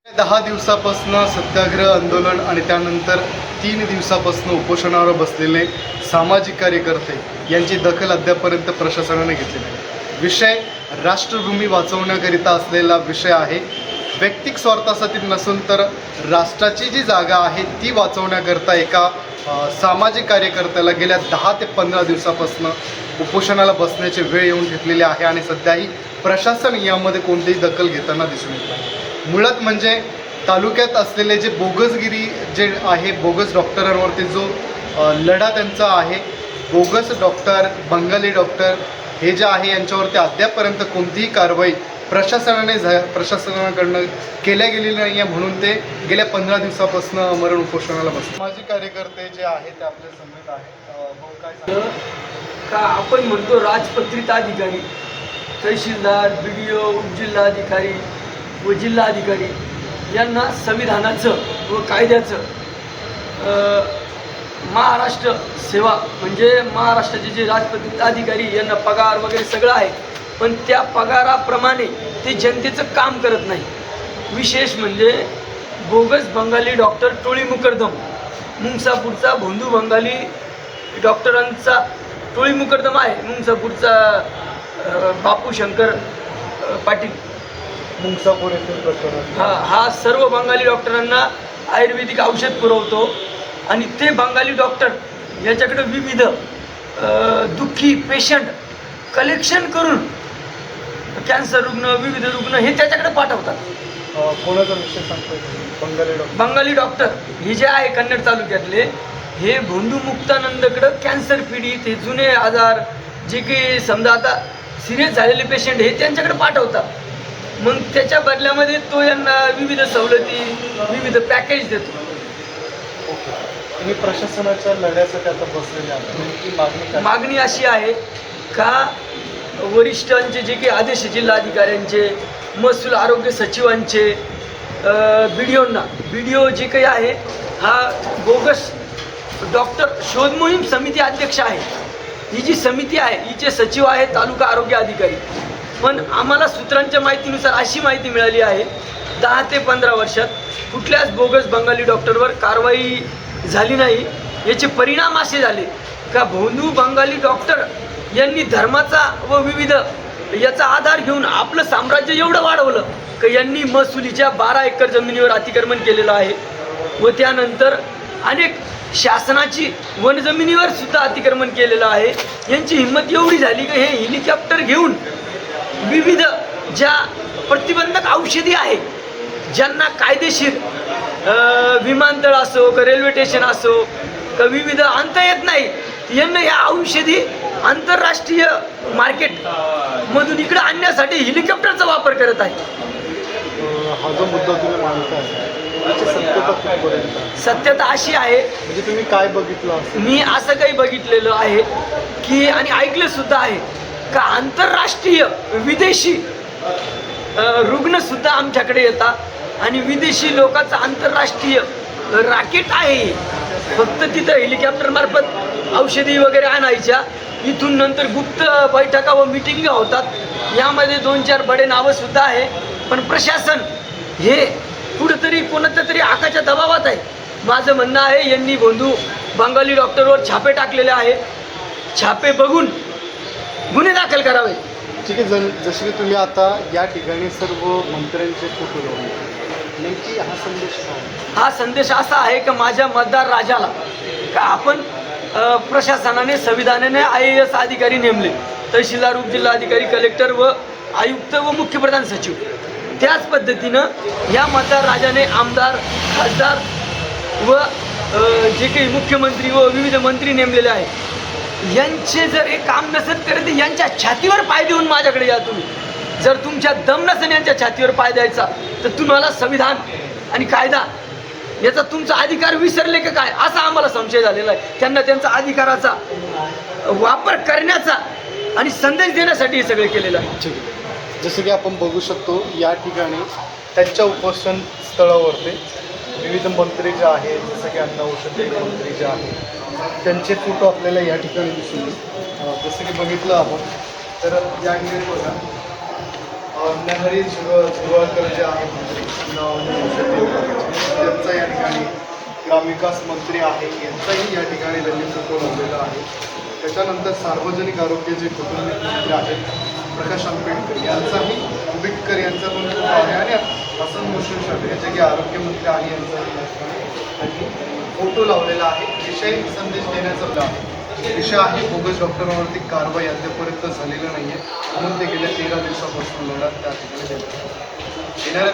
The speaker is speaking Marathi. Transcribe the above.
10 दिवसापासून सत्याग्रह आंदोलन आणि त्यानंतर 3 दिवसापासून उपोषणावर बसलेले सामाजिक कार्यकर्ते यांची दखल अद्यापर्यंत प्रशासनाने घेतलेली आहे. विषय राष्ट्रभूमी वाचवण्याकरिता असलेला विषय आहे. वैयक्तिक स्वार्थासाठी नसून तर राष्ट्राची जी जागा आहे ती वाचवण्याकरता एका सामाजिक कार्यकर्त्याला गेल्या 10 ते 15 दिवसापासून उपोषणाला बसण्याची वेळ येऊन ठेपलेली आहे आणि सध्याही प्रशासन यामध्ये कोणतीही दखल घेताना दिसून येत नाही. मुळात म्हणजे तालुक्यात असलेले जे बोगसगिरी जे आहे, बोगस डॉक्टरांवरती जो लढा त्यांचा आहे, बोगस डॉक्टर, बंगाली डॉक्टर हे जे आहे यांच्यावरती अद्यापपर्यंत कोणतीही कारवाई प्रशासनाकडनं केल्या गेलेली नाही आहे. म्हणून ते गेल्या 15 दिवसापासून मरण उपोषणाला बसले. सामाजिक कार्यकर्ते जे आहे ते आपल्या समोर आहेत. काय का आपण म्हणतो राजपत्रित अधिकारी, तहसीलदार, BDO, उपजिल्हाधिकारी व जिल्हाधिकारी यांना संविधानाचं व कायद्याचं महाराष्ट्र सेवा म्हणजे महाराष्ट्राचे जे राजपत्रित अधिकारी यांना पगार वगैरे सगळं आहे, पण त्या पगाराप्रमाणे ते जनतेचं काम करत नाही. विशेष म्हणजे बोगस बंगाली डॉक्टर टोळी मुकरदम, मुंगसापूरचा भोंदू बंगाली डॉक्टरांचा टोळी मुकरदम आहे. मुंगसापूरचा बापू शंकर पाटील मुंगसापूर येथील प्रकरण हा सर्व बंगाली डॉक्टरांना आयुर्वेदिक औषध पुरवतो आणि ते बंगाली डॉक्टर याच्याकडे विविध दुःखी पेशंट कलेक्शन करून कॅन्सर रुग्ण, विविध रुग्ण हे त्याच्याकडे पाठवतात. कोणाचा विषय सांगतो? बंगाली डॉक्टर हे जे आहे कन्नड तालुक्यातले, हे भोंदू मुक्तानंदकडं कॅन्सर पीडित, हे जुने आजार जे काही समजा आता सिरियस झालेले पेशंट हे त्यांच्याकडे पाठवतात. मग त्याच्या बदल्यामध्ये तो यांना विविध सवलती, विविध पॅकेज देतो. आणि प्रशासनाच्या लढ्यासाठी आता बसलेले आहे. मागणी अशी आहे का वरिष्ठांचे जे काही आदेश, जिल्हाधिकाऱ्यांचे, महसूल आरोग्य सचिवांचे, BDO जे काही आहे, हा बोगस डॉक्टर शोध मोहीम समिती अध्यक्ष आहे. ही जी समिती आहे हिचे सचिव आहे तालुका आरोग्य अधिकारी. पण आम्हाला सूत्रांच्या माहितीनुसार अशी माहिती मिळाली आहे 10 ते 15 वर्षात कुठल्याच बोगस बंगाली डॉक्टरवर कारवाई झाली नाही. याचे परिणाम असे झाले का भोंदू बंगाली डॉक्टर यांनी धर्माचा व विविध याचा आधार घेऊन आपलं साम्राज्य एवढं वाढवलं की यांनी महसुलीच्या 12 एकर जमिनीवर अतिक्रमण केलेलं आहे व त्यानंतर अनेक शासनाची वनजमिनीवर सुद्धा अतिक्रमण केलेलं आहे. यांची हिंमत एवढी झाली की हे हेलिकॉप्टर घेऊन विविध ज्या प्रतिबंधक औषधी आहे, ज्यांना कायदेशीर विमानतळ असो का रेल्वे स्टेशन असो का विविध आणता येत नाही, यांना या औषधी आंतरराष्ट्रीय मार्केटमधून इकडे आणण्यासाठी हेलिकॉप्टरचा वापर करत आहे. हा जो मुद्दा तुम्ही मांडताय सत्यता अशी आहे, म्हणजे तुम्ही काय बघितलं? मी असं काही बघितलेलं आहे की आणि ऐकलं सुद्धा आहे का आंतरराष्ट्रीय विदेशी रुग्णसुद्धा आमच्याकडे येतात आणि विदेशी लोकांचं आंतरराष्ट्रीय राकेट आहे. फक्त तिथं हेलिकॉप्टरमार्फत औषधी वगैरे आणायच्या, इथून नंतर गुप्त बैठका व मिटिंग होतात. यामध्ये 2-4 बडे नावंसुद्धा आहे. पण प्रशासन हे कुठंतरी कोणाच्या तरी आकाच्या दबावात आहे. माझं म्हणणं आहे यांनी भोंदू बंगाली डॉक्टरवर छापे टाकलेले आहे. छापे बघून गुन्हे दाखल करावे. ठीक आहे. जसे की तुम्ही आता या ठिकाणी सर्व मंत्र्यांचे फोटो लावले, नेमकी हा संदेश काय? हा संदेश असा आहे की माझ्या मतदार राजाला का आपण प्रशासनाने संविधानाने IAS अधिकारी नेमले, तहसीलदार, उपजिल्हाधिकारी, कलेक्टर व आयुक्त व मुख्य प्रधान सचिव. त्याच पद्धतीनं या मतदार राजाने आमदार, खासदार व जे काही मुख्यमंत्री व विविध मंत्री नेमलेले आहेत, यांचे जर हे काम नसत करत यांच्या छातीवर पाय देऊन माझ्याकडे या तुम्ही. जर तुमच्या दम नसेल यांच्या छातीवर पाय द्यायचा तर तुम्हाला संविधान आणि कायदा याचा तुमचा अधिकार विसरले का काय, असा आम्हाला संशय झालेला आहे. त्यांना त्यांचा अधिकाराचा वापर करण्याचा आणि संदेश देण्यासाठी हे सगळे केलेलं आहे. ठीक आहे. जसं की आपण बघू शकतो या ठिकाणी त्यांच्या उपोषण स्थळावरती विविध मंत्री जे आहेत, जसं की अन्न औषध मंत्री जे आहेत, त्यांचे फोटो आपल्याला या ठिकाणी दिसून येईल. जसं की बघितलं आपण तर या ठिकाणी बघा नहरी झुरळकर जे आहेत मंत्री त्यांचा या ठिकाणी ग्रामविकास मंत्री आहे यांचाही या ठिकाणी त्यांनी फोटो लावलेला आहे. त्याच्यानंतर सार्वजनिक आरोग्याचे कुटुंबिक मंत्री आहेत प्रकाश आंबेडकर यांचाही आंबेडकर यांचा पण फोटो आहे आणि हसन मुश्रीफ याचे जे आरोग्यमंत्री आहे यांचा त्यांनी फोटो लावलेला आहे. विषय संदेश देण्याचा आहे. विषय आहे बोगस डॉक्टरांवरती कारवाई अद्यापर्यंत झालेलं नाही आहे म्हणून ते गेल्या 13 दिवसापासून लढत त्या ठिकाणी देतात. येणाऱ्या